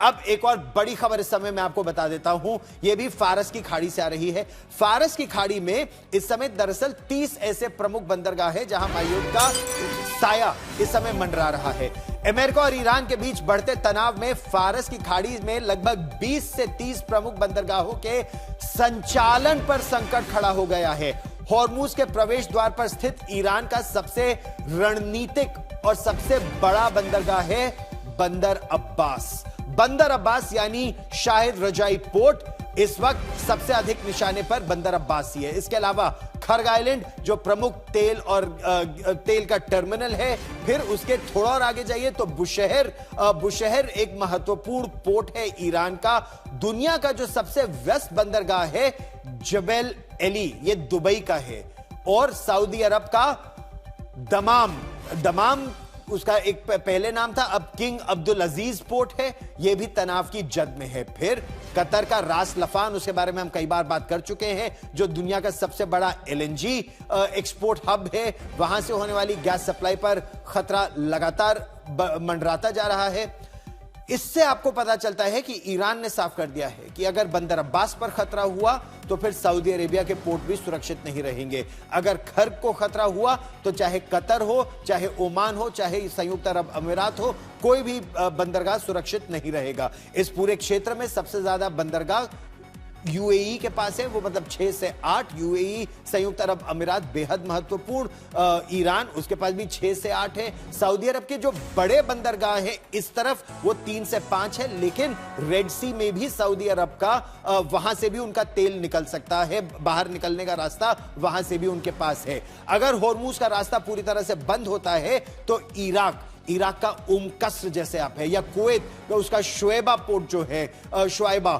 अब एक और बड़ी खबर इस समय मैं आपको बता देता हूं, यह भी फारस की खाड़ी से आ रही है। फारस की खाड़ी में इस समय दरअसल 30 ऐसे प्रमुख बंदरगाह है जहां महायुद्ध का साया इस समय मंडरा रहा है। अमेरिका और ईरान के बीच बढ़ते तनाव में फारस की खाड़ी में लगभग 20 से 30 प्रमुख बंदरगाहों के संचालन पर संकट खड़ा हो गया है। हॉर्मुज के प्रवेश द्वार पर स्थित ईरान का सबसे रणनीतिक और सबसे बड़ा बंदरगाह है बंदर अब्बास। बंदर अब्बास यानी शाहिद रजाई पोर्ट इस वक्त सबसे अधिक निशाने पर बंदर अब्बास ही है। इसके अलावा खर्ग आइलैंड जो प्रमुख तेल और तेल का टर्मिनल है, फिर उसके थोड़ा और आगे जाइए तो बुशहर एक महत्वपूर्ण पोर्ट है ईरान का। दुनिया का जो सबसे व्यस्त बंदरगाह है जबेल एली, ये दुबई का है। और सऊदी अरब का दमाम उसका एक पहले नाम था, अब किंग अब्दुल अजीज पोर्ट है, यह भी तनाव की जद में है। फिर कतर का रास लफान, उसके बारे में हम कई बार बात कर चुके हैं, जो दुनिया का सबसे बड़ा एलएनजी एक्सपोर्ट हब है। वहां से होने वाली गैस सप्लाई पर खतरा लगातार मंडराता जा रहा है। इससे आपको पता चलता है कि ईरान ने साफ कर दिया है कि अगर बंदर अब्बास पर खतरा हुआ तो फिर सऊदी अरेबिया के पोर्ट भी सुरक्षित नहीं रहेंगे। अगर खर्ग को खतरा हुआ तो चाहे कतर हो, चाहे ओमान हो, चाहे संयुक्त अरब अमीरात हो, कोई भी बंदरगाह सुरक्षित नहीं रहेगा। इस पूरे क्षेत्र में सबसे ज्यादा बंदरगाह यूएई के पास है, वो मतलब 6 से 8। यूएई संयुक्त अरब अमीरात बेहद महत्वपूर्ण, ईरान उसके पास भी 6 से 8 है। सऊदी अरब के जो बड़े बंदरगाह हैं इस तरफ वो 3 से 5 है, लेकिन रेड सी में भी सऊदी अरब का वहां से भी उनका तेल निकल सकता है, बाहर निकलने का रास्ता वहां से भी उनके पास है। अगर होर्मुज का रास्ता पूरी तरह से बंद होता है तो इराक का कस्र जैसे आप है, या कुवैत उसका शुएबा पोर्ट जो है शुएबा,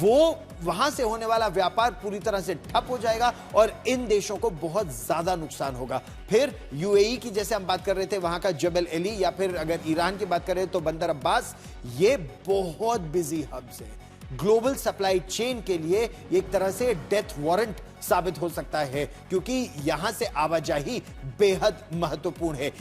वो वहां से होने वाला व्यापार पूरी तरह से ठप हो जाएगा और इन देशों को बहुत ज्यादा नुकसान होगा। फिर यूएई की जैसे हम बात कर रहे थे, वहां का जबल एली, या फिर अगर ईरान की बात करें तो बंदर अब्बास, ये बहुत बिजी हब्स है। ग्लोबल सप्लाई चेन के लिए एक तरह से डेथ वारंट साबित हो सकता है, क्योंकि यहां से आवाजाही बेहद महत्वपूर्ण है।